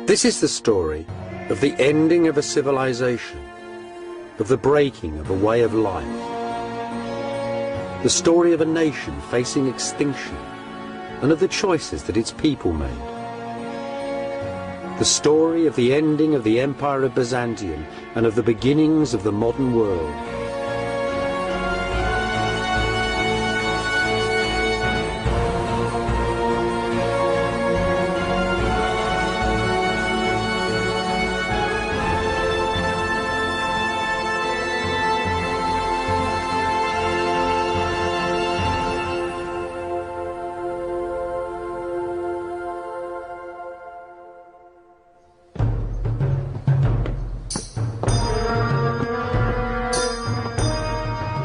This is the story of the ending of a civilization, of the breaking of a way of life, the story of a nation facing extinction, and of the choices that its people made. The story of the ending of the Empire of Byzantium and of the beginnings of the modern world.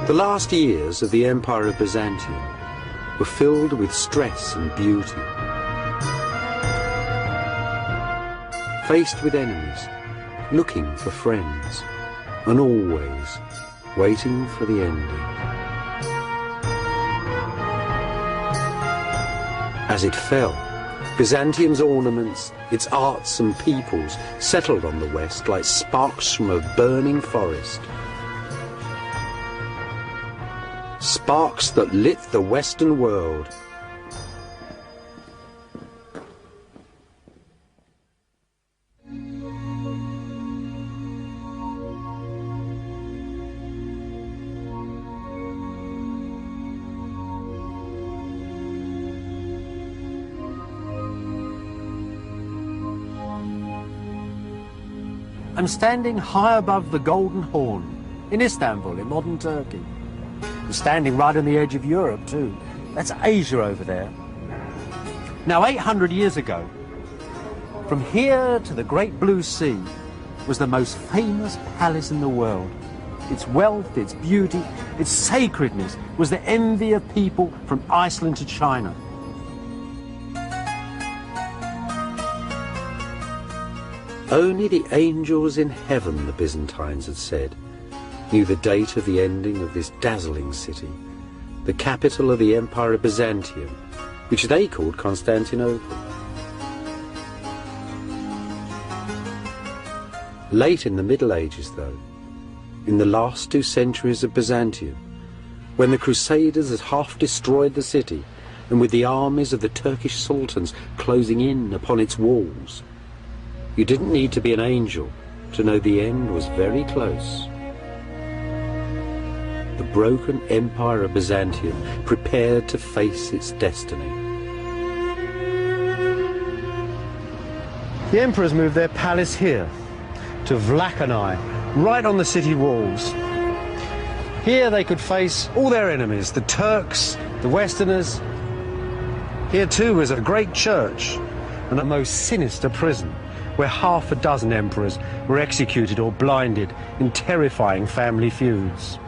The last years of the Empire of Byzantium were filled with stress and beauty. Faced with enemies, looking for friends, and always waiting for the ending. As it fell, Byzantium's ornaments, its arts and peoples settled on the West like sparks from a burning forest. Sparks that lit the Western world. I'm standing high above the Golden Horn in Istanbul, in modern Turkey. I'm standing right on the edge of Europe too. That's Asia over there. Now 800 years ago, from here to the Great Blue Sea was the most famous palace in the world. Its wealth, its beauty, its sacredness was the envy of people from Iceland to China. Only the angels in heaven, the Byzantines had said, knew the date of the ending of this dazzling city, the capital of the Empire of Byzantium, which they called Constantinople. Late in the Middle Ages, though, in the last 2 centuries of Byzantium, when the Crusaders had half destroyed the city, and with the armies of the Turkish sultans closing in upon its walls, you didn't need to be an angel to know the end was very close. The broken Empire of Byzantium prepared to face its destiny. The emperors moved their palace here, to Vlachani, right on the city walls. Here they could face all their enemies, the Turks, the Westerners. Here too was a great church and a most sinister prison, where half a dozen emperors were executed or blinded in terrifying family feuds.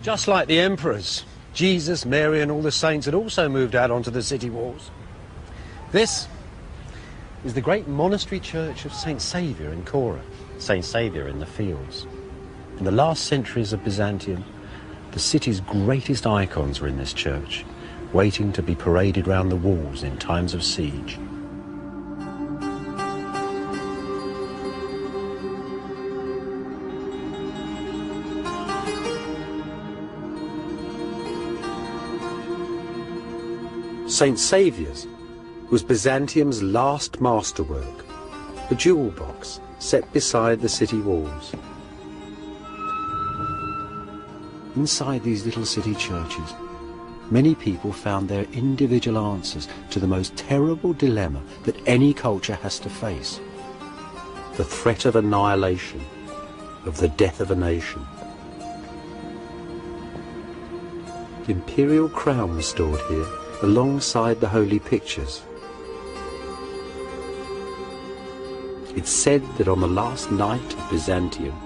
Just like the emperors, Jesus, Mary and all the saints had also moved out onto the city walls. This is the great monastery church of St. Saviour in Cora, St. Saviour in the fields. In the last centuries of Byzantium, the city's greatest icons were in this church, waiting to be paraded round the walls in times of siege. St. Saviour's was Byzantium's last masterwork, a jewel box set beside the city walls. Inside these little city churches, many people found their individual answers to the most terrible dilemma that any culture has to face: the threat of annihilation, of the death of a nation. The imperial crown was stored here, alongside the holy pictures. It's said that on the last night of Byzantium,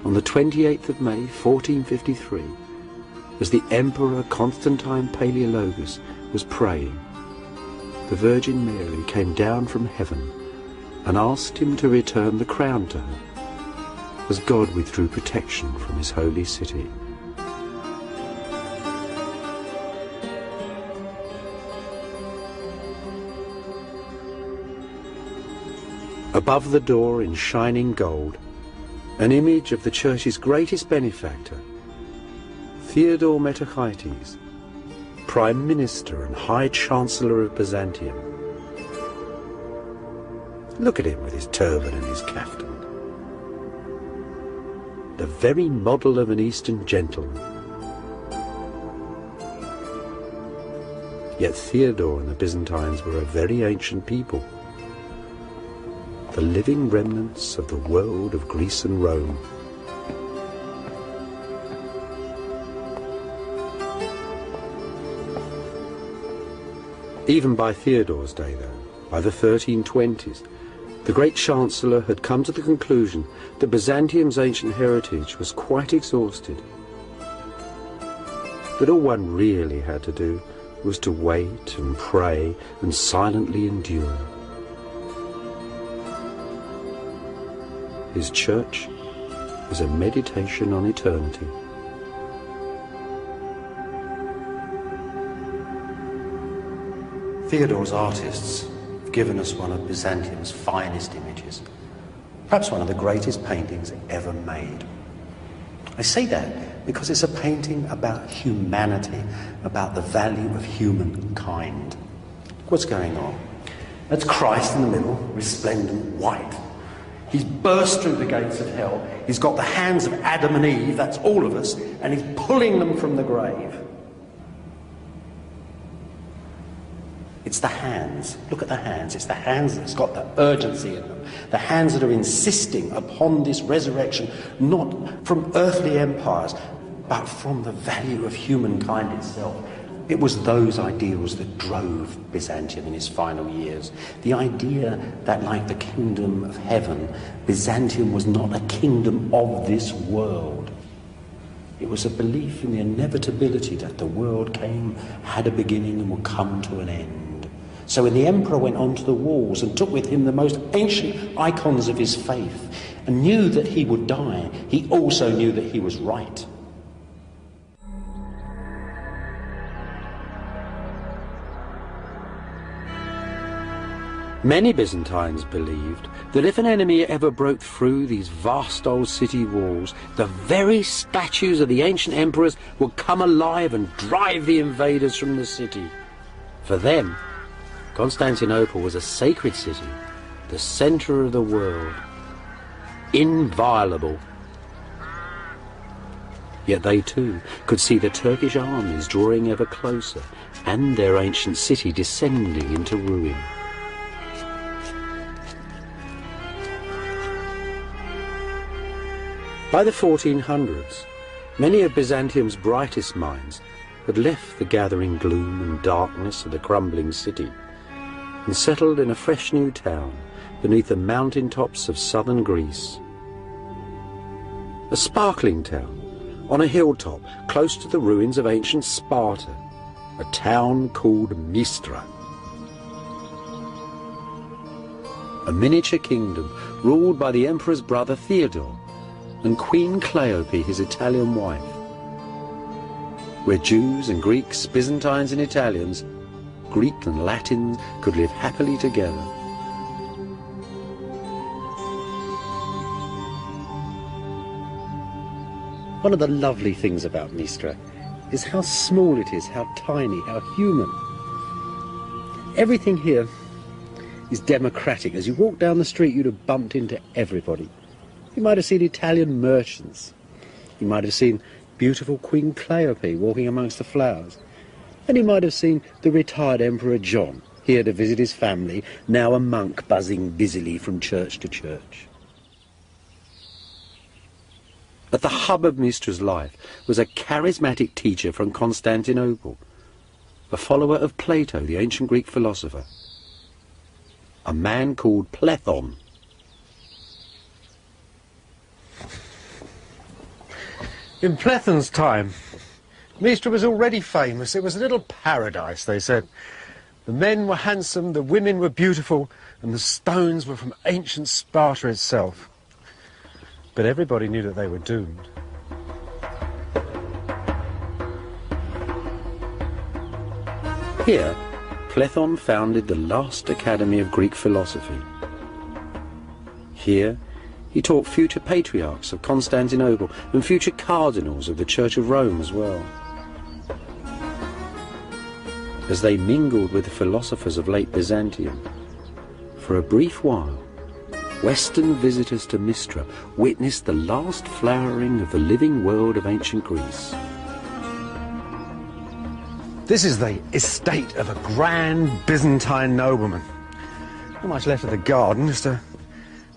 on the 28th of May 1453, as the Emperor Constantine Palaeologus was praying, the Virgin Mary came down from heaven and asked him to return the crown to her. as God withdrew protection from his holy city. Above the door in shining gold, an image of the church's greatest benefactor, Theodore Metochites, Prime Minister and High Chancellor of Byzantium. Look at him with his turban and his caftan. The very model of an Eastern gentleman. Yet Theodore and the Byzantines were a very ancient people, the living remnants of the world of Greece and Rome. Even by Theodore's day, though, by the 1320s, the great Chancellor had come to the conclusion that Byzantium's ancient heritage was quite exhausted, that all one really had to do was to wait and pray and silently endure. His church was a meditation on eternity. Theodore's artists have given us one of Byzantium's finest images, perhaps one of the greatest paintings ever made. I say that because it's a painting about humanity, about the value of humankind. What's going on? That's Christ in the middle, resplendent white. He's burst through the gates of hell. He's got the hands of Adam and Eve, that's all of us, and he's pulling them from the grave. It's the hands. Look at the hands. It's the hands that's got the urgency in them. The hands that are insisting upon this resurrection, not from earthly empires, but from the value of humankind itself. It was those ideals that drove Byzantium in its final years. The idea that, like the kingdom of heaven, Byzantium was not a kingdom of this world. It was a belief in the inevitability that the world had a beginning and would come to an end. So when the emperor went onto the walls and took with him the most ancient icons of his faith and knew that he would die, he also knew that he was right. Many Byzantines believed that if an enemy ever broke through these vast old city walls, the very statues of the ancient emperors would come alive and drive the invaders from the city. For them, Constantinople was a sacred city, the centre of the world, inviolable. Yet they too could see the Turkish armies drawing ever closer and their ancient city descending into ruin. By the 1400s, many of Byzantium's brightest minds had left the gathering gloom and darkness of the crumbling city and settled in a fresh new town beneath the mountain tops of southern Greece. A sparkling town on a hilltop close to the ruins of ancient Sparta, a town called Mistra. A miniature kingdom ruled by the emperor's brother Theodore and Queen Cleope, his Italian wife, where Jews and Greeks, Byzantines and Italians, Greek and Latins could live happily together. One of the lovely things about Mistra is how small it is, how tiny, how human. Everything here is democratic. As you walk down the street, you'd have bumped into everybody. You might have seen Italian merchants. You might have seen beautiful Queen Cleope walking amongst the flowers. And you might have seen the retired Emperor John, here to visit his family, now a monk buzzing busily from church to church. At the hub of Mistra's life was a charismatic teacher from Constantinople, a follower of Plato, the ancient Greek philosopher, a man called Plethon. In Plethon's time, Mistra was already famous. It was a little paradise, they said. The men were handsome, the women were beautiful, and the stones were from ancient Sparta itself. But everybody knew that they were doomed. Here, Platon founded the last academy of Greek philosophy. Here, he taught future patriarchs of Constantinople and future cardinals of the Church of Rome as well. As they mingled with the philosophers of late Byzantium, for a brief while, Western visitors to Mistra witnessed the last flowering of the living world of ancient Greece. This is the estate of a grand Byzantine nobleman. Not much left of the garden, just a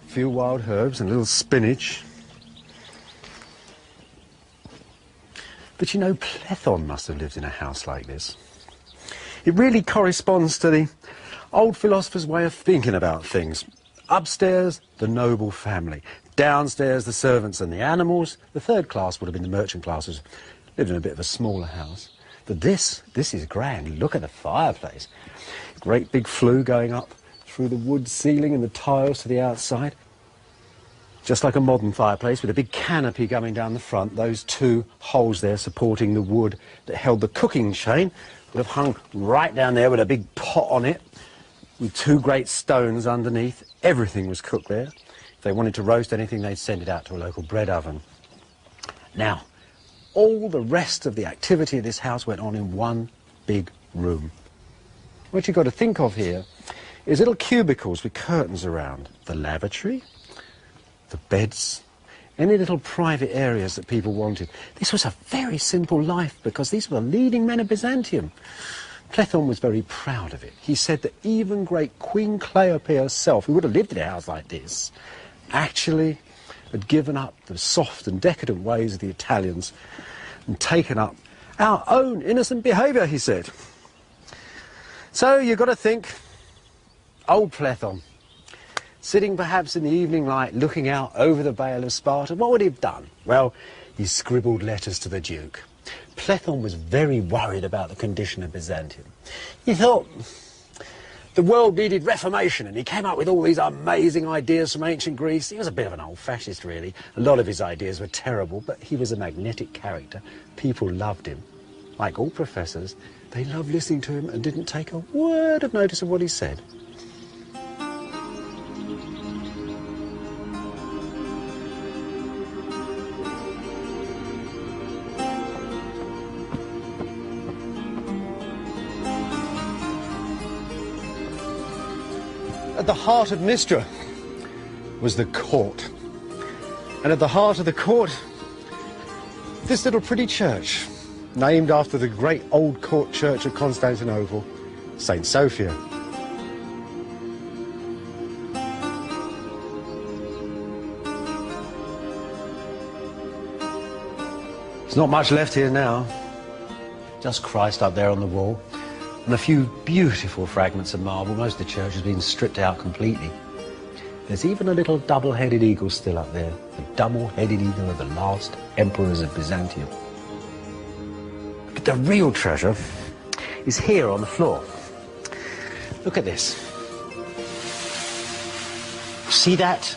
few wild herbs and a little spinach. But you know, Platon must have lived in a house like this. It really corresponds to the old philosopher's way of thinking about things. Upstairs, the noble family. Downstairs, the servants and the animals. The third class would have been the merchant classes. Lived in a bit of a smaller house. But this is grand. Look at the fireplace. Great big flue going up through the wood ceiling and the tiles to the outside. Just like a modern fireplace with a big canopy going down the front. Those two holes there supporting the wood that held the cooking chain would have hung right down there with a big pot on it with two great stones underneath. Everything was cooked there. If they wanted to roast anything, they'd send it out to a local bread oven. Now, all the rest of the activity of this house went on in one big room. What you've got to think of here is little cubicles with curtains around. The lavatory, the beds, any little private areas that people wanted. This was a very simple life because these were the leading men of Byzantium. Platon was very proud of it. He said that even great Queen Cleopatra herself, who would have lived in a house like this, actually had given up the soft and decadent ways of the Italians and taken up our own innocent behaviour, he said. So you've got to think, old Platon, sitting perhaps in the evening light, looking out over the Vale of Sparta, what would he have done? Well, he scribbled letters to the Duke. Platon was very worried about the condition of Byzantium. He thought the world needed reformation, and he came up with all these amazing ideas from ancient Greece. He was a bit of an old fascist, really. A lot of his ideas were terrible, but he was a magnetic character. People loved him. Like all professors, they loved listening to him and didn't take a word of notice of what he said. At the heart of Mistra was the court. And at the heart of the court, this little pretty church, named after the great old court church of Constantinople, St. Sophia. There's not much left here now. Just Christ up there on the wall. And a few beautiful fragments of marble. Most of the church has been stripped out completely. There's even a little double-headed eagle still up there, the double-headed eagle of the last emperors of Byzantium. But the real treasure is here on the floor. Look at this. See that?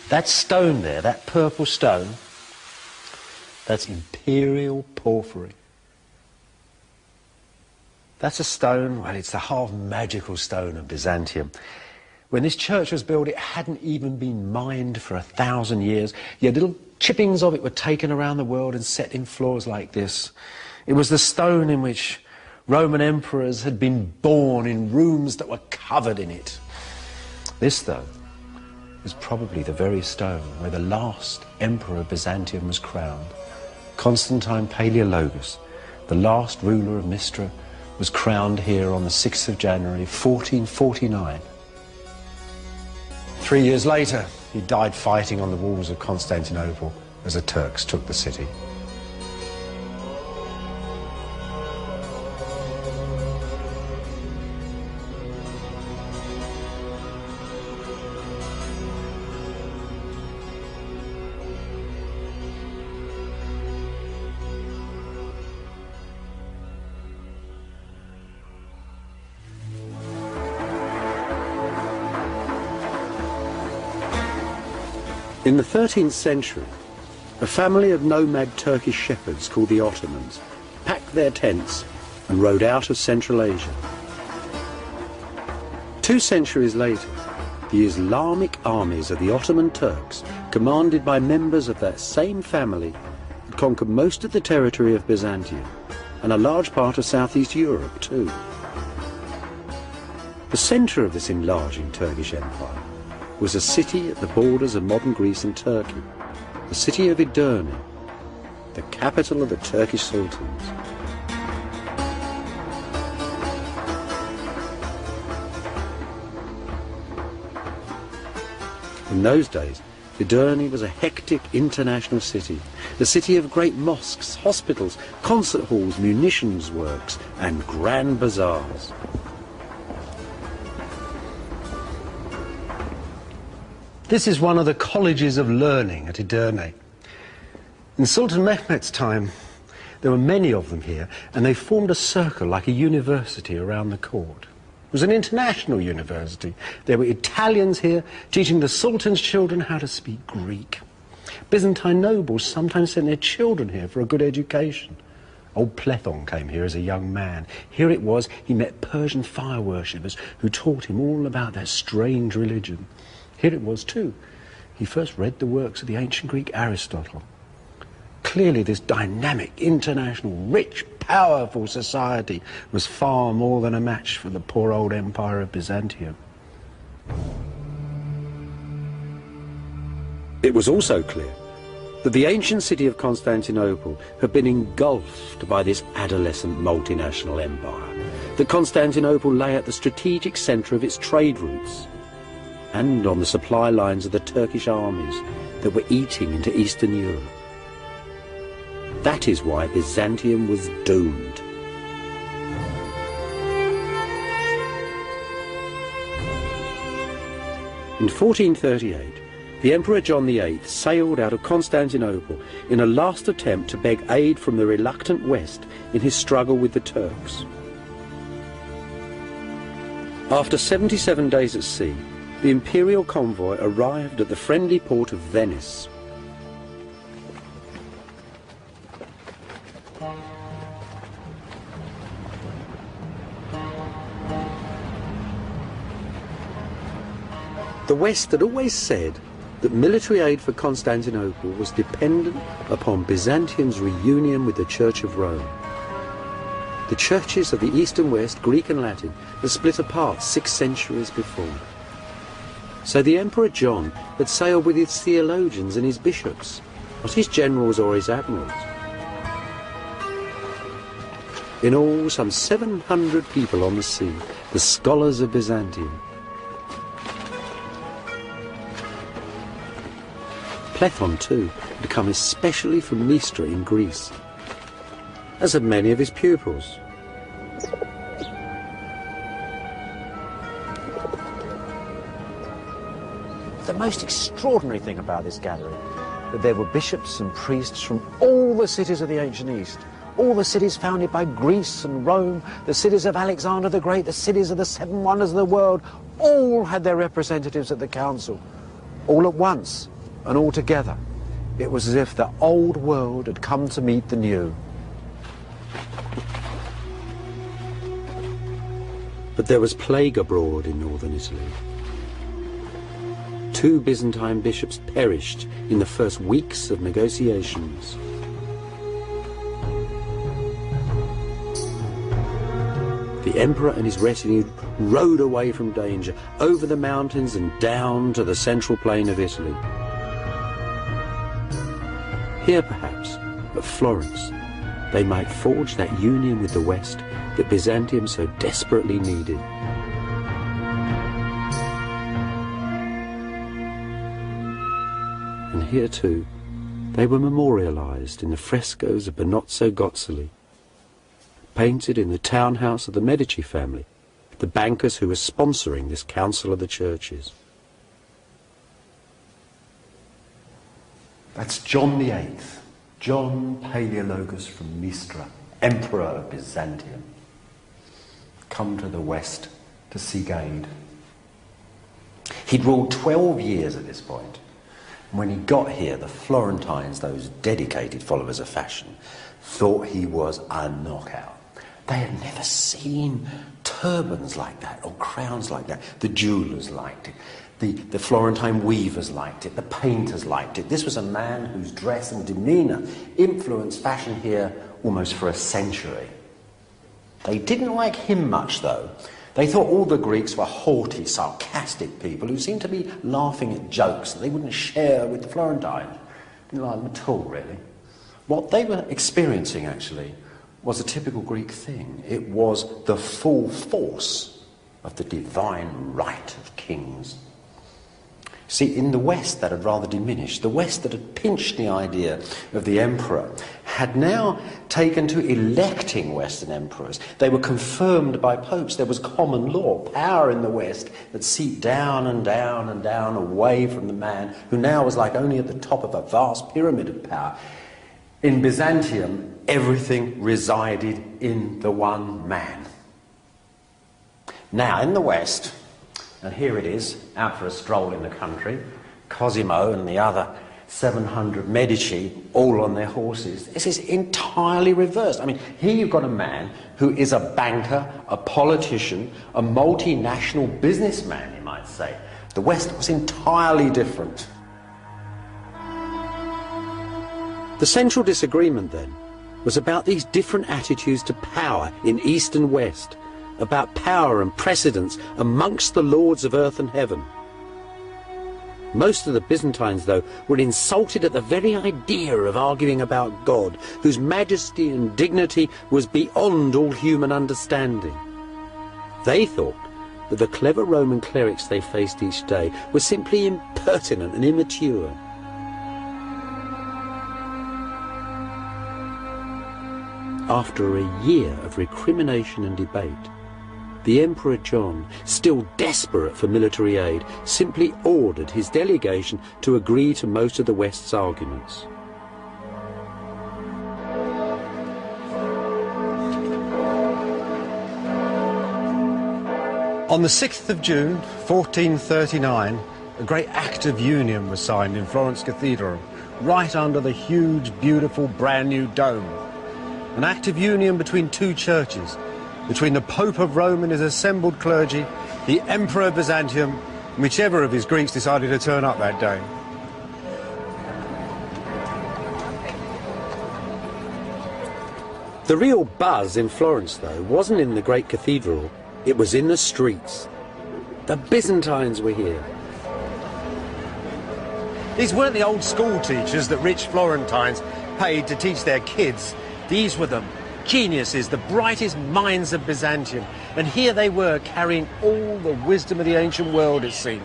That stone there, that purple stone, that's imperial porphyry. That's a stone, well, it's the half-magical stone of Byzantium. When this church was built, it hadn't even been mined for 1,000 years. Yet little chippings of it were taken around the world and set in floors like this. It was the stone in which Roman emperors had been born in rooms that were covered in it. This, though, is probably the very stone where the last emperor of Byzantium was crowned. Constantine Palaeologus, the last ruler of Mistra, was crowned here on the 6th of January, 1449. 3 years later, he died fighting on the walls of Constantinople as the Turks took the city. In the 13th century, a family of nomad Turkish shepherds called the Ottomans packed their tents and rode out of Central Asia. 2 centuries later, the Islamic armies of the Ottoman Turks, commanded by members of that same family, had conquered most of the territory of Byzantium and a large part of Southeast Europe too. The centre of this enlarging Turkish empire was a city at the borders of modern Greece and Turkey, the city of Edirne, the capital of the Turkish sultans. In those days, Edirne was a hectic international city, the city of great mosques, hospitals, concert halls, munitions works, and grand bazaars. This is one of the colleges of learning at Edirne. In Sultan Mehmed's time, there were many of them here, and they formed a circle like a university around the court. It was an international university. There were Italians here teaching the Sultan's children how to speak Greek. Byzantine nobles sometimes sent their children here for a good education. Old Plethon came here as a young man. Here it was he met Persian fire worshippers who taught him all about their strange religion. Here it was too. He first read the works of the ancient Greek Aristotle. Clearly this dynamic, international, rich, powerful society was far more than a match for the poor old empire of Byzantium. It was also clear that the ancient city of Constantinople had been engulfed by this adolescent multinational empire, that Constantinople lay at the strategic centre of its trade routes and on the supply lines of the Turkish armies that were eating into Eastern Europe. That is why Byzantium was doomed. In 1438, the Emperor John VIII sailed out of Constantinople in a last attempt to beg aid from the reluctant West in his struggle with the Turks. After 77 days at sea, the imperial convoy arrived at the friendly port of Venice. The West had always said that military aid for Constantinople was dependent upon Byzantium's reunion with the Church of Rome. The churches of the East and West, Greek and Latin, had split apart 6 centuries before. So the Emperor John had sailed with his theologians and his bishops, not his generals or his admirals. In all, some 700 people on the sea, the scholars of Byzantium. Plethon, too, had come especially from Mystra in Greece, as had many of his pupils. The most extraordinary thing about this gathering, that there were bishops and priests from all the cities of the ancient East, all the cities founded by Greece and Rome, the cities of Alexander the Great, the cities of the 7 wonders of the world, all had their representatives at the council, all at once and all together. It was as if the old world had come to meet the new. But there was plague abroad in northern Italy. 2 Byzantine bishops perished in the first weeks of negotiations. The emperor and his retinue rode away from danger, over the mountains and down to the central plain of Italy. Here, perhaps, at Florence, they might forge that union with the West that Byzantium so desperately needed. And here, too, they were memorialized in the frescoes of Benozzo Gozzoli, painted in the townhouse of the Medici family, the bankers who were sponsoring this Council of the Churches. That's John VIII, John Palaeologus from Mystra, Emperor of Byzantium, come to the West to seek aid. He'd ruled 12 years at this point, When he got here, the Florentines, those dedicated followers of fashion, thought he was a knockout. They had never seen turbans like that or crowns like that. The jewellers liked it. The Florentine weavers liked it. The painters liked it. This was a man whose dress and demeanour influenced fashion here almost for a century. They didn't like him much, though. They thought all the Greeks were haughty, sarcastic people who seemed to be laughing at jokes that they wouldn't share with the Florentines. Didn't like them at all, really. What they were experiencing, actually, was a typical Greek thing. It was the full force of the divine right of kings. See, in the West that had rather diminished. The West that had pinched the idea of the emperor had now taken to electing Western emperors. They were confirmed by popes. There was common law, power in the West that seeped down and down and down away from the man who now was like only at the top of a vast pyramid of power. In Byzantium, everything resided in the one man. Now, in the West, and here it is, out for a stroll in the country, Cosimo and the other 700 Medici, all on their horses. This is entirely reversed. I mean, here you've got a man who is a banker, a politician, a multinational businessman, you might say. The West was entirely different. The central disagreement, then, was about these different attitudes to power in East and West, about power and precedence amongst the lords of earth and heaven. Most of the Byzantines, though, were insulted at the very idea of arguing about God, whose majesty and dignity was beyond all human understanding. They thought that the clever Roman clerics they faced each day were simply impertinent and immature. After a year of recrimination and debate, the Emperor John, still desperate for military aid, simply ordered his delegation to agree to most of the West's arguments. On the 6th of June, 1439, a great act of union was signed in Florence Cathedral, right under the huge, beautiful, brand new dome. An act of union between two churches, between the Pope of Rome and his assembled clergy, the Emperor of Byzantium, and whichever of his Greeks decided to turn up that day. The real buzz in Florence, though, wasn't in the great cathedral, it was in the streets. The Byzantines were here. These weren't the old school teachers that rich Florentines paid to teach their kids. These were the geniuses, the brightest minds of Byzantium. And here they were, carrying all the wisdom of the ancient world, it seemed.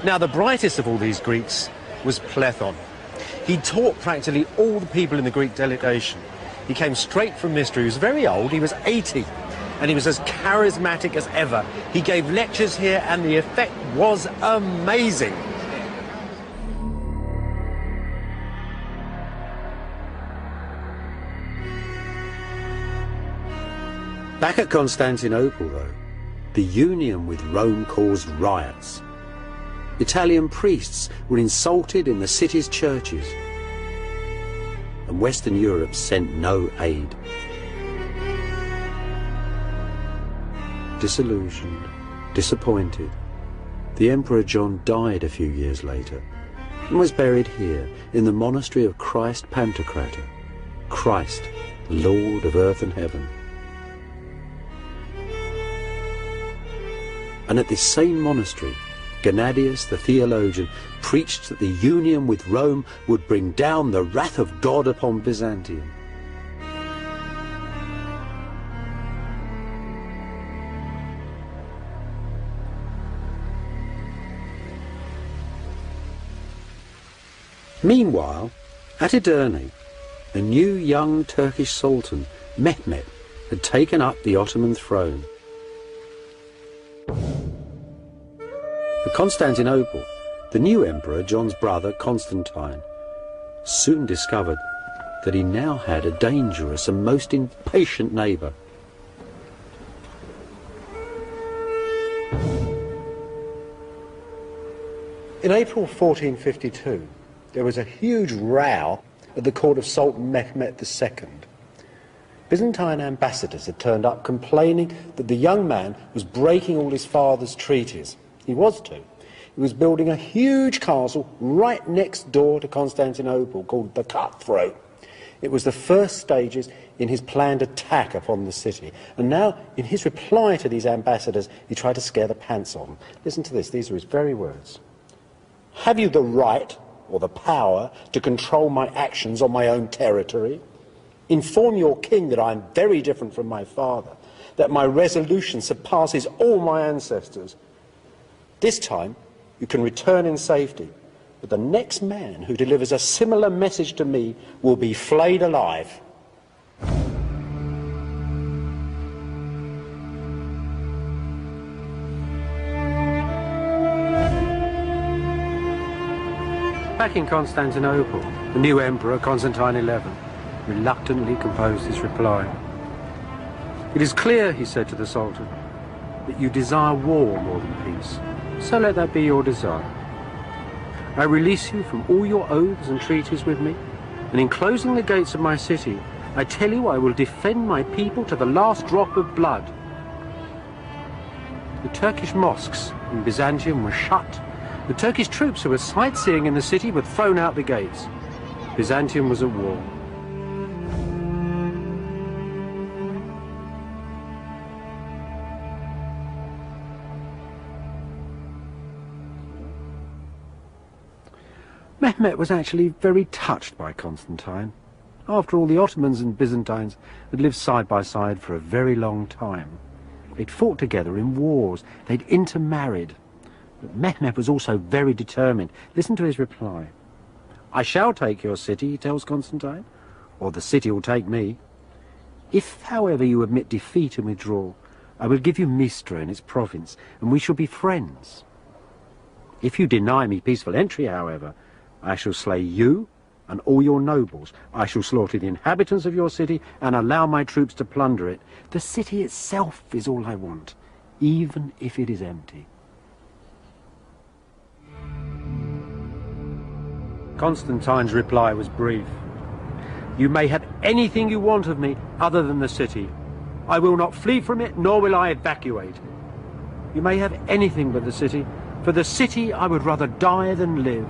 Now, the brightest of all these Greeks was Plethon. He taught practically all the people in the Greek delegation. He came straight from Mistra. He was very old, he was 80, and he was as charismatic as ever. He gave lectures here, and the effect was amazing. Back at Constantinople, though, the union with Rome caused riots. Italian priests were insulted in the city's churches, and Western Europe sent no aid. Disillusioned, disappointed, the Emperor John died a few years later and was buried here in the monastery of Christ Pantocrator, Christ, Lord of earth and heaven. And at this same monastery, Gennadius the theologian preached that the union with Rome would bring down the wrath of God upon Byzantium. Meanwhile, at Edirne, a new young Turkish Sultan, Mehmed, had taken up the Ottoman throne. At Constantinople, the new emperor, John's brother, Constantine, soon discovered that he now had a dangerous and most impatient neighbour. In April 1452, there was a huge row at the court of Sultan Mehmed II. Byzantine ambassadors had turned up complaining that the young man was breaking all his father's treaties. He was too. He was building a huge castle right next door to Constantinople called the Cutthroat. It was the first stages in his planned attack upon the city. And now, in his reply to these ambassadors, he tried to scare the pants on them. Listen to this, these are his very words. Have you the right or the power to control my actions on my own territory? Inform your king that I am very different from my father, that my resolution surpasses all my ancestors. This time, you can return in safety, but the next man who delivers a similar message to me will be flayed alive. Back in Constantinople, the new emperor, Constantine XI, reluctantly composed his reply. It is clear, he said to the Sultan, that you desire war more than peace, so let that be your desire. I release you from all your oaths and treaties with me, and in closing the gates of my city, I tell you I will defend my people to the last drop of blood. The Turkish mosques in Byzantium were shut. The Turkish troops who were sightseeing in the city were thrown out the gates. Byzantium was at war. Mehmet was actually very touched by Constantine. After all, the Ottomans and Byzantines had lived side by side for a very long time. They'd fought together in wars, they'd intermarried. But Mehmet was also very determined. Listen to his reply. I shall take your city, he tells Constantine, or the city will take me. If, however, you admit defeat and withdraw, I will give you Mistra and its province, and we shall be friends. If you deny me peaceful entry, however, I shall slay you and all your nobles. I shall slaughter the inhabitants of your city and allow my troops to plunder it. The city itself is all I want, even if it is empty. Constantine's reply was brief. You may have anything you want of me other than the city. I will not flee from it, nor will I evacuate. You may have anything but the city. For the city I would rather die than live.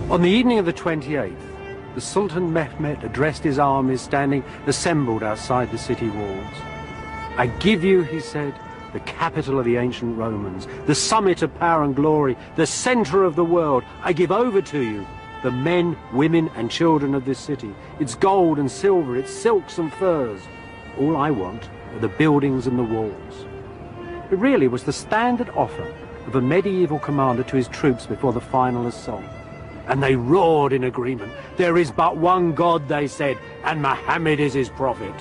On the evening of the 28th, the Sultan Mehmed addressed his armies standing assembled outside the city walls. I give you, he said, the capital of the ancient Romans, the summit of power and glory, the centre of the world. I give over to you the men, women and children of this city, its gold and silver, its silks and furs. All I want are the buildings and the walls. It really was the standard offer of a medieval commander to his troops before the final assault. And they roared in agreement. There is but one God, they said, and Muhammad is his prophet.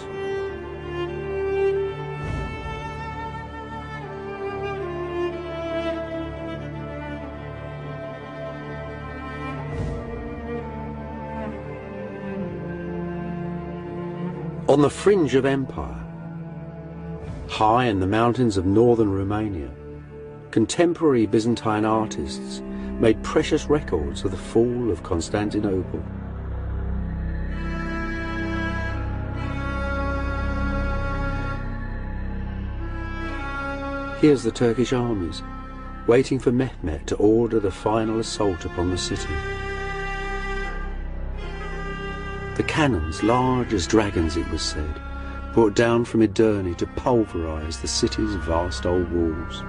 On the fringe of empire, high in the mountains of northern Romania, contemporary Byzantine artists made precious records of the fall of Constantinople. Here's the Turkish armies, waiting for Mehmet to order the final assault upon the city. The cannons, large as dragons it was said, brought down from Edirne to pulverise the city's vast old walls.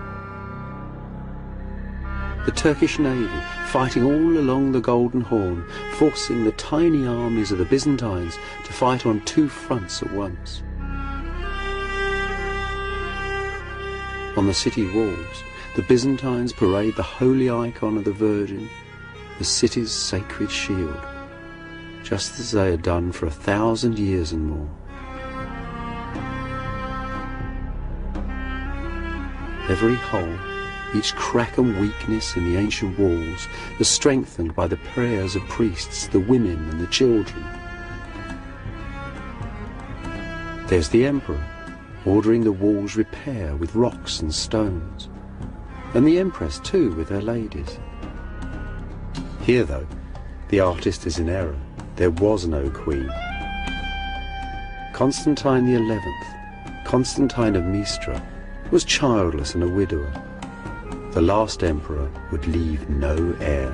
The Turkish navy, fighting all along the Golden Horn, forcing the tiny armies of the Byzantines to fight on two fronts at once. On the city walls, the Byzantines parade the holy icon of the Virgin, the city's sacred shield, just as they had done for 1,000 years and more. Every hole, each crack and weakness in the ancient walls is strengthened by the prayers of priests, the women and the children. There's the emperor, ordering the walls repair with rocks and stones, and the empress too with her ladies. Here, though, the artist is in error. There was no queen. Constantine XI, Constantine of Mistra, was childless and a widower. The last emperor would leave no heir.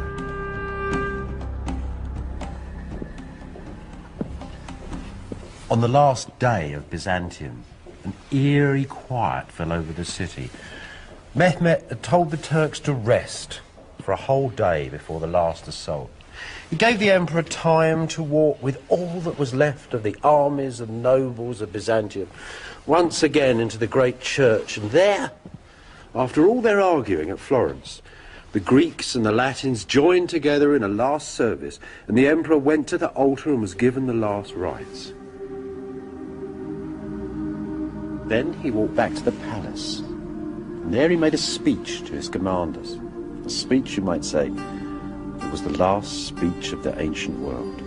On the last day of Byzantium, an eerie quiet fell over the city. Mehmed had told the Turks to rest for a whole day before the last assault. He gave the emperor time to walk with all that was left of the armies and nobles of Byzantium once again into the great church, and there, after all their arguing at Florence, the Greeks and the Latins joined together in a last service, and the emperor went to the altar and was given the last rites. Then he walked back to the palace, and there he made a speech to his commanders. A speech, you might say, that was the last speech of the ancient world.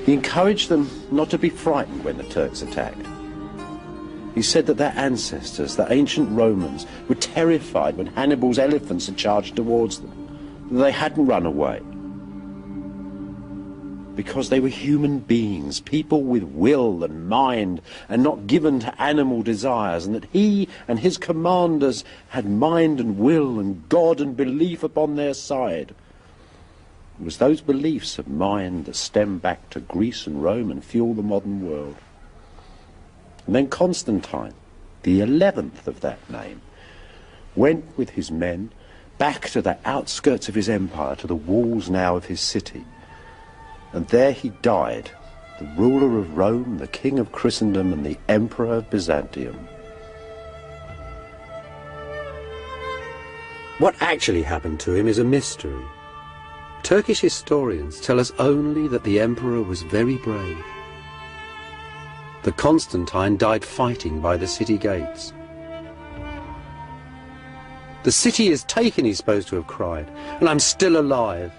He encouraged them not to be frightened when the Turks attacked. He said that their ancestors, the ancient Romans, were terrified when Hannibal's elephants had charged towards them, that they hadn't run away. Because they were human beings, people with will and mind, and not given to animal desires, and that he and his commanders had mind and will and God and belief upon their side. It was those beliefs of mind that stem back to Greece and Rome and fuel the modern world. And then Constantine, the 11th of that name, went with his men back to the outskirts of his empire, to the walls now of his city. And there he died, the ruler of Rome, the king of Christendom, and the emperor of Byzantium. What actually happened to him is a mystery. Turkish historians tell us only that the emperor was very brave. That Constantine died fighting by the city gates. "The city is taken," he's supposed to have cried, "and I'm still alive."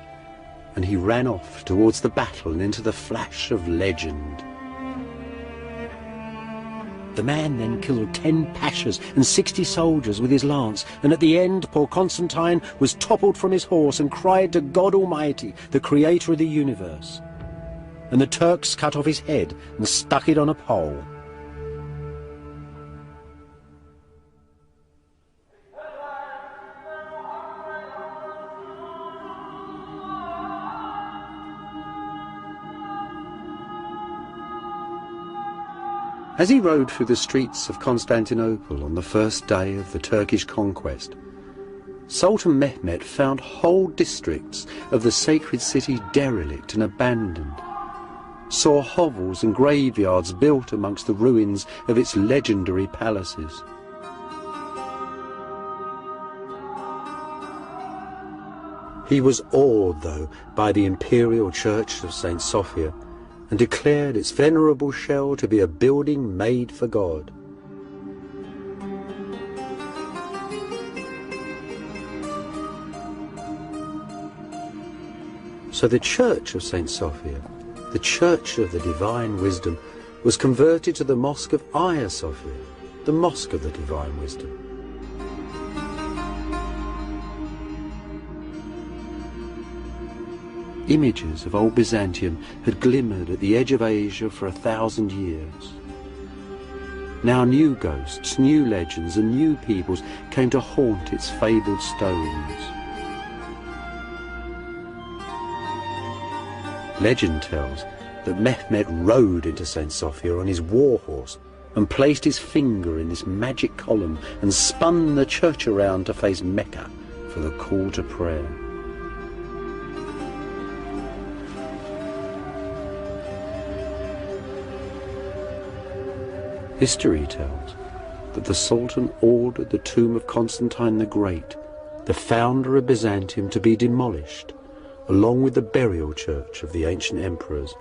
And he ran off towards the battle and into the flash of legend. The man then killed 10 pashas and 60 soldiers with his lance, and at the end poor Constantine was toppled from his horse and cried to God Almighty, the creator of the universe. And the Turks cut off his head and stuck it on a pole. As he rode through the streets of Constantinople on the first day of the Turkish conquest, Sultan Mehmed found whole districts of the sacred city derelict and abandoned, saw hovels and graveyards built amongst the ruins of its legendary palaces. He was awed, though, by the imperial church of St. Sophia, and declared its venerable shell to be a building made for God. So the church of St. Sophia, the church of the divine wisdom, was converted to the mosque of Hagia Sophia, the mosque of the divine wisdom. Images of old Byzantium had glimmered at the edge of Asia for 1,000 years. Now new ghosts, new legends and new peoples came to haunt its fabled stones. Legend tells that Mehmed rode into St. Sophia on his war horse and placed his finger in this magic column and spun the church around to face Mecca for the call to prayer. History tells that the Sultan ordered the tomb of Constantine the Great, the founder of Byzantium, to be demolished, along with the burial church of the ancient emperors,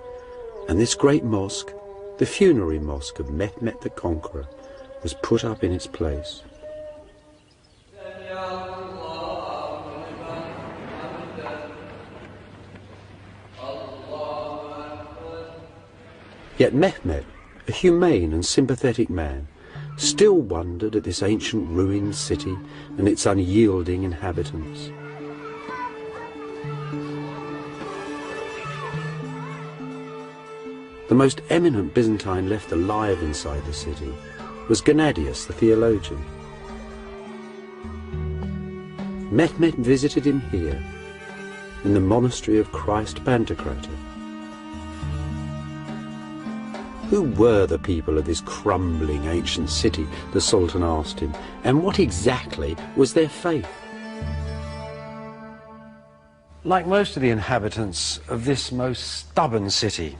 and this great mosque, the funerary mosque of Mehmed the Conqueror, was put up in its place. Yet Mehmed, a humane and sympathetic man, still wondered at this ancient ruined city and its unyielding inhabitants. The most eminent Byzantine left alive inside the city was Gennadius the theologian. Mehmed visited him here, in the monastery of Christ Pantocrator. Who were the people of this crumbling ancient city, the Sultan asked him, and what exactly was their faith? Like most of the inhabitants of this most stubborn city,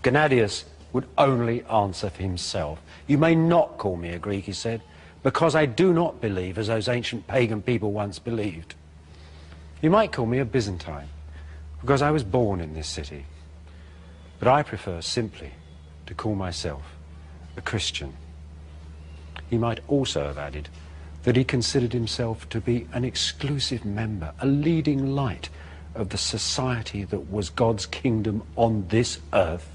Gennadius would only answer for himself. You may not call me a Greek, he said, because I do not believe as those ancient pagan people once believed. You might call me a Byzantine, because I was born in this city. But I prefer simply to call myself a Christian. He might also have added that he considered himself to be an exclusive member, a leading light of the society that was God's kingdom on this earth.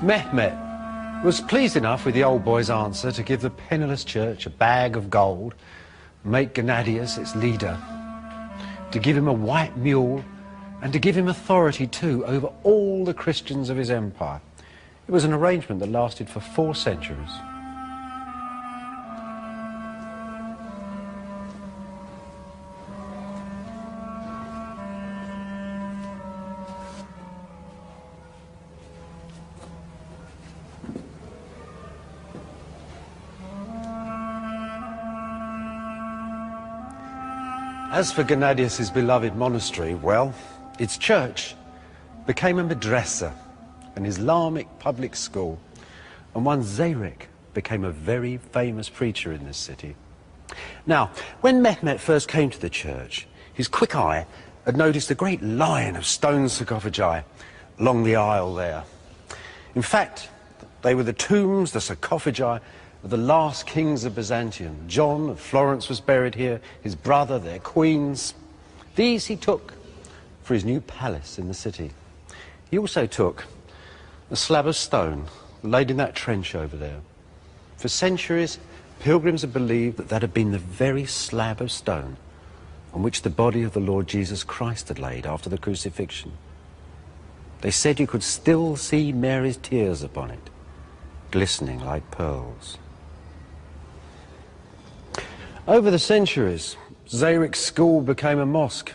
Mehmet was pleased enough with the old boy's answer to give the penniless church a bag of gold, make Gennadius its leader, to give him a white mule, and to give him authority too over all the Christians of his empire. It was an arrangement that lasted for 4 centuries. As for Gennadius's beloved monastery, well, its church became a madrasa, an Islamic public school, and one Zarek became a very famous preacher in this city. Now, when Mehmet first came to the church, his quick eye had noticed a great line of stone sarcophagi along the aisle there. In fact, they were the tombs, the sarcophagi, of the last kings of Byzantium. John of Florence was buried here, his brother, their queens. These he took for his new palace in the city. He also took a slab of stone laid in that trench over there. For centuries, pilgrims had believed that that had been the very slab of stone on which the body of the Lord Jesus Christ had laid after the crucifixion. They said you could still see Mary's tears upon it, glistening like pearls. Over the centuries, Zarek's school became a mosque.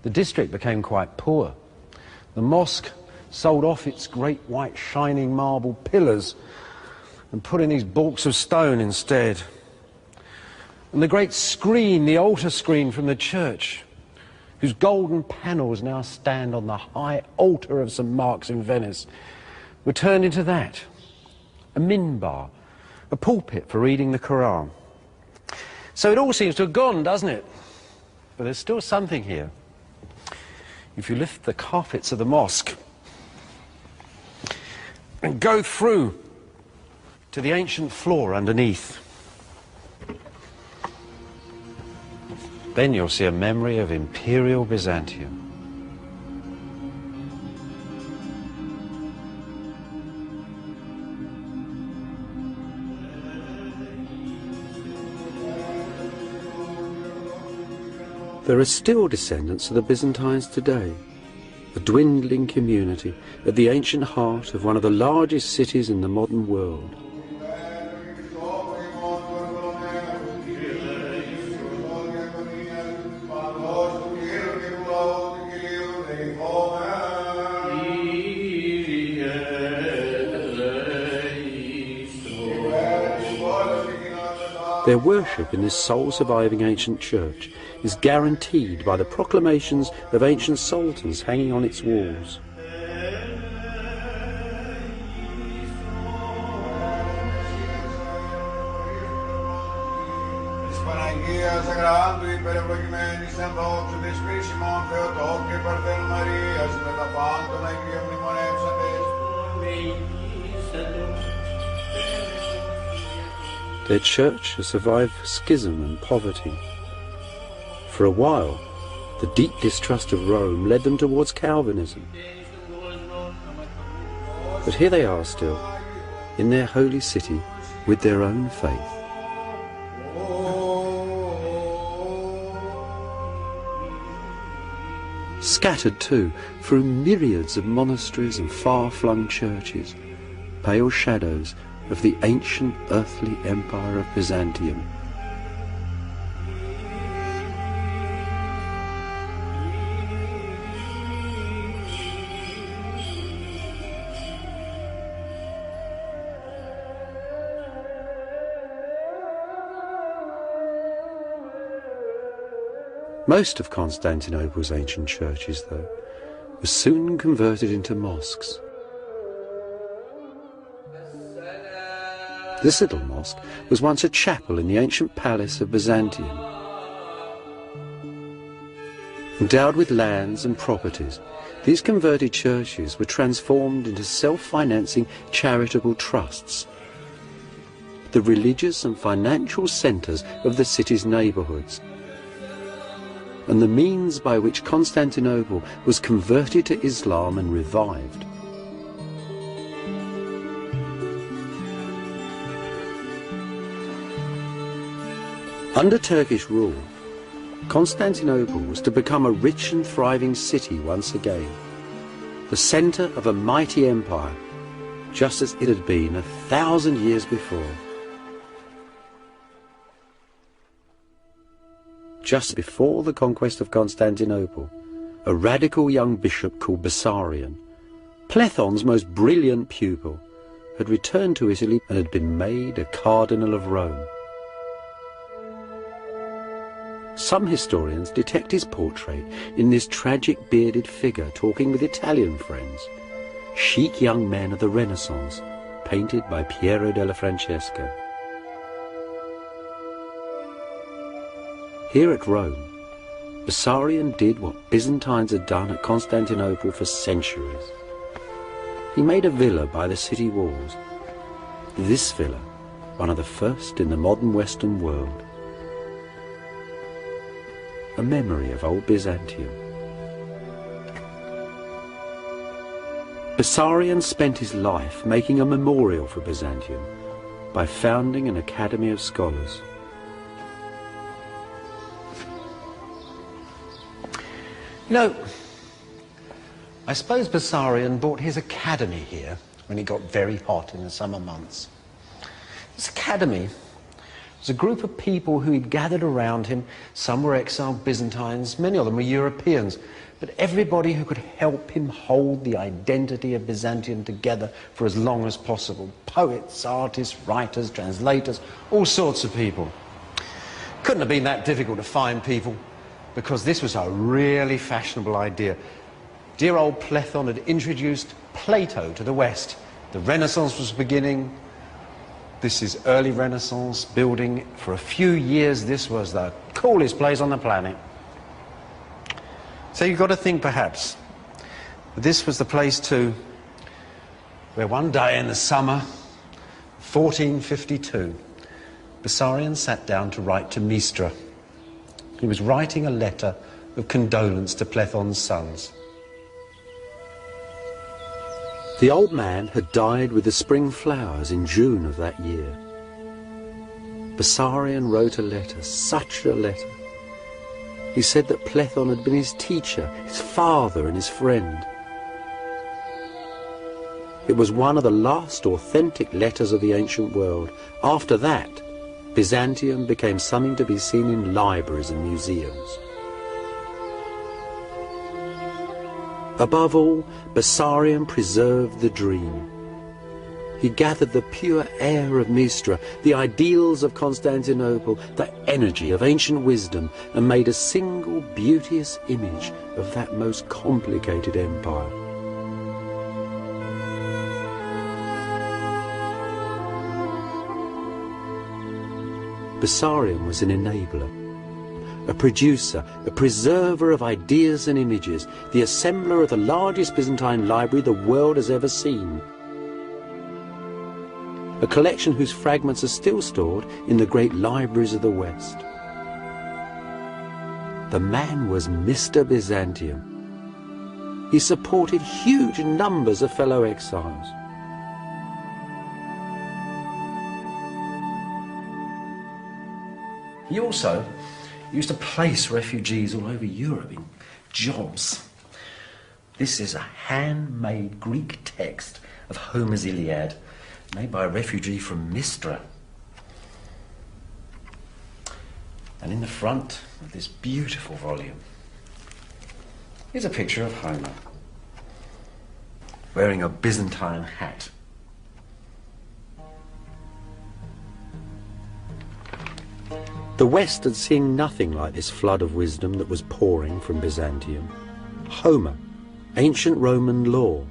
The district became quite poor. The mosque sold off its great white shining marble pillars and put in these baulks of stone instead. And the great screen, the altar screen from the church, whose golden panels now stand on the high altar of St. Mark's in Venice, were turned into that, a minbar, a pulpit for reading the Quran. So it all seems to have gone, doesn't it? But there's still something here. If you lift the carpets of the mosque and go through to the ancient floor underneath, then you'll see a memory of Imperial Byzantium. There are still descendants of the Byzantines today, a dwindling community at the ancient heart of one of the largest cities in the modern world. Their worship in this sole-surviving ancient church is guaranteed by the proclamations of ancient sultans hanging on its walls. Their church has survived schism and poverty. For a while, the deep distrust of Rome led them towards Calvinism. But here they are still, in their holy city, with their own faith. Scattered too through myriads of monasteries and far-flung churches, pale shadows of the ancient earthly empire of Byzantium. Most of Constantinople's ancient churches, though, were soon converted into mosques. This little mosque was once a chapel in the ancient palace of Byzantium. Endowed with lands and properties, these converted churches were transformed into self-financing charitable trusts, the religious and financial centres of the city's neighbourhoods, and the means by which Constantinople was converted to Islam and revived. Under Turkish rule, Constantinople was to become a rich and thriving city once again, the centre of a mighty empire, just as it had been 1,000 years before. Just before the conquest of Constantinople, a radical young bishop called Bessarion, Plethon's most brilliant pupil, had returned to Italy and had been made a cardinal of Rome. Some historians detect his portrait in this tragic bearded figure talking with Italian friends, chic young men of the Renaissance, painted by Piero della Francesca. Here at Rome, Bessarion did what Byzantines had done at Constantinople for centuries. He made a villa by the city walls. This villa, one of the first in the modern Western world. A memory of old Byzantium. Bessarion spent his life making a memorial for Byzantium by founding an academy of scholars. You know, I suppose Bessarion bought his academy here when it got very hot in the summer months. This academy was a group of people who he'd gathered around him. Some were exiled Byzantines, many of them were Europeans, but everybody who could help him hold the identity of Byzantium together for as long as possible. Poets, artists, writers, translators, all sorts of people. Couldn't have been that difficult to find people, because this was a really fashionable idea. Dear old Plethon had introduced Plato to the West. The Renaissance was beginning. This is early Renaissance building. For a few years, this was the coolest place on the planet. So you've got to think, perhaps, this was the place too, where one day in the summer, 1452, Bessarion sat down to write to Mistra. He was writing a letter of condolence to Plethon's sons. The old man had died with the spring flowers in June of that year. Bessarion wrote a letter, such a letter. He said that Plethon had been his teacher, his father and his friend. It was one of the last authentic letters of the ancient world. After that, Byzantium became something to be seen in libraries and museums. Above all, Bessarion preserved the dream. He gathered the pure air of Mistra, the ideals of Constantinople, the energy of ancient wisdom, and made a single beauteous image of that most complicated empire. Bessarion was an enabler, a producer, a preserver of ideas and images, the assembler of the largest Byzantine library the world has ever seen. A collection whose fragments are still stored in the great libraries of the West. The man was Mr. Byzantium. He supported huge numbers of fellow exiles. He also used to place refugees all over Europe in jobs. This is a handmade Greek text of Homer's Iliad, made by a refugee from Mistra. And in the front of this beautiful volume, here's a picture of Homer, wearing a Byzantine hat. The West had seen nothing like this flood of wisdom that was pouring from Byzantium. Homer, ancient Roman law,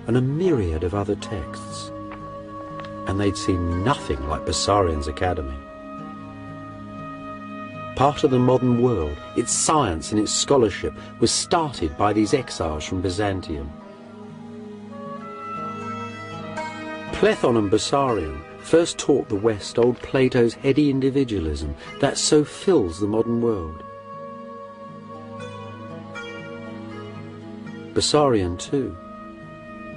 and a myriad of other texts. And they'd seen nothing like Bessarion's academy. Part of the modern world, its science and its scholarship, was started by these exiles from Byzantium. Plethon and Bessarion first taught the West old Plato's heady individualism that so fills the modern world. Bessarion, too,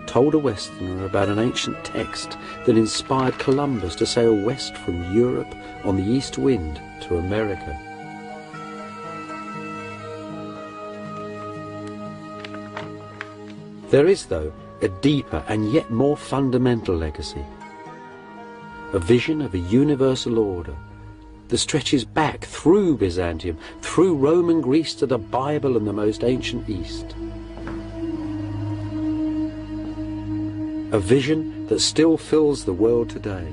told a Westerner about an ancient text that inspired Columbus to sail west from Europe on the east wind to America. There is, though, a deeper and yet more fundamental legacy. A vision of a universal order that stretches back through Byzantium, through Roman Greece to the Bible and the most ancient East. A vision that still fills the world today.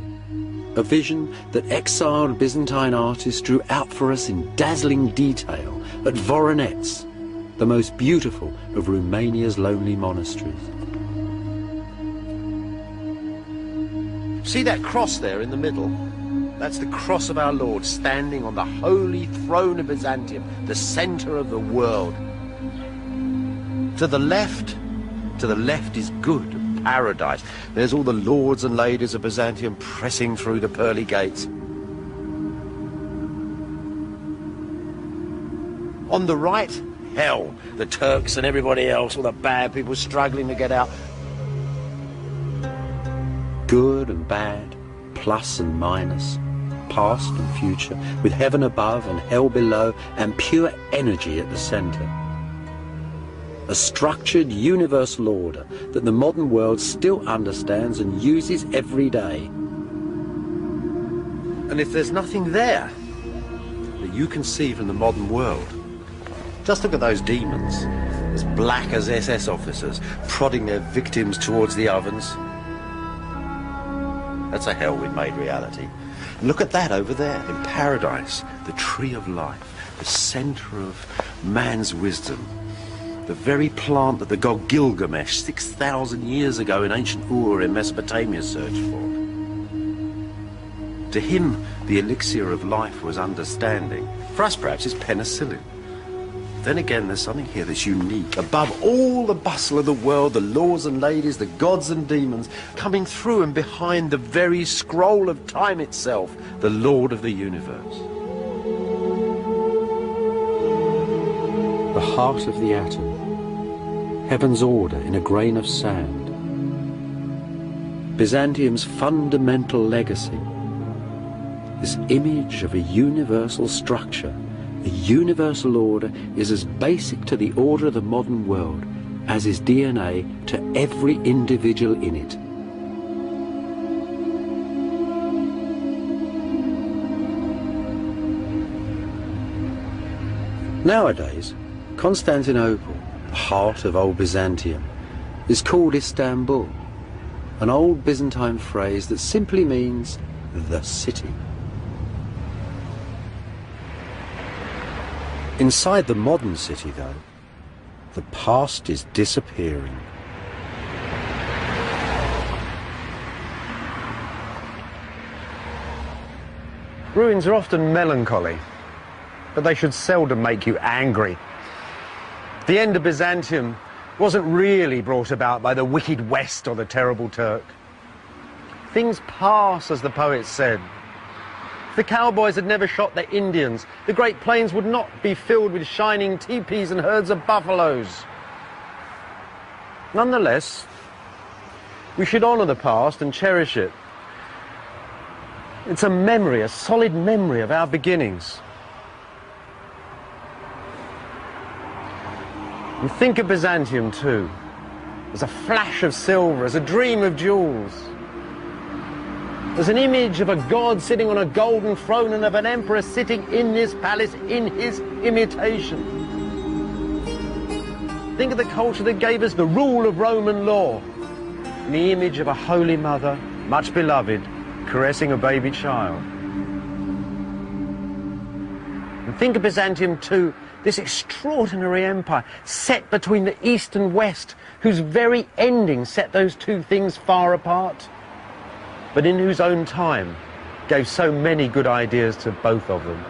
A vision that exiled Byzantine artists drew out for us in dazzling detail at Voronezh, the most beautiful of Romania's lonely monasteries. See that cross there in the middle? That's the cross of our Lord standing on the holy throne of Byzantium, the centre of the world. To the left is good, paradise. There's all the lords and ladies of Byzantium pressing through the pearly gates. On the right, hell, the Turks and everybody else, all the bad people struggling to get out. Good and bad, plus and minus, past and future, with heaven above and hell below, and pure energy at the centre. A structured universal order that the modern world still understands and uses every day. And if there's nothing there that you can see from the modern world, just look at those demons, as black as SS officers, prodding their victims towards the ovens. That's a hell we've made reality. And look at that over there in paradise, the tree of life, the centre of man's wisdom, the very plant that the god Gilgamesh 6,000 years ago in ancient Ur in Mesopotamia searched for. To him, the elixir of life was understanding. For us, perhaps, it's penicillin. Then again, there's something here that's unique. Above all the bustle of the world, the lords and ladies, the gods and demons, coming through and behind the very scroll of time itself, the Lord of the universe. The heart of the atom, heaven's order in a grain of sand. Byzantium's fundamental legacy, this image of a universal structure. A universal order is as basic to the order of the modern world as is DNA to every individual in it. Nowadays, Constantinople, the heart of old Byzantium, is called Istanbul, an old Byzantine phrase that simply means the city. Inside the modern city, though, the past is disappearing. Ruins are often melancholy, but they should seldom make you angry. The end of Byzantium wasn't really brought about by the wicked West or the terrible Turk. Things pass, as the poet said. If the cowboys had never shot their Indians, the Great Plains would not be filled with shining teepees and herds of buffaloes. Nonetheless, we should honour the past and cherish it. It's a memory, a solid memory of our beginnings. And think of Byzantium too, as a flash of silver, as a dream of jewels, as an image of a god sitting on a golden throne and of an emperor sitting in this palace in his imitation. Think of the culture that gave us the rule of Roman law, in the image of a holy mother, much beloved, caressing a baby child. And think of Byzantium too, this extraordinary empire set between the East and West, whose very ending set those two things far apart, but in whose own time gave so many good ideas to both of them.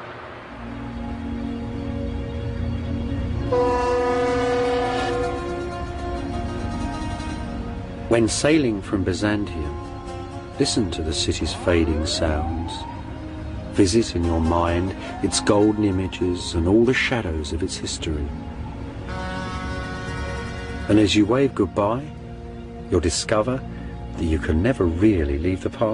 When sailing from Byzantium, listen to the city's fading sounds. Visit in your mind its golden images and all the shadows of its history. And as you wave goodbye, you'll discover that you can never really leave the past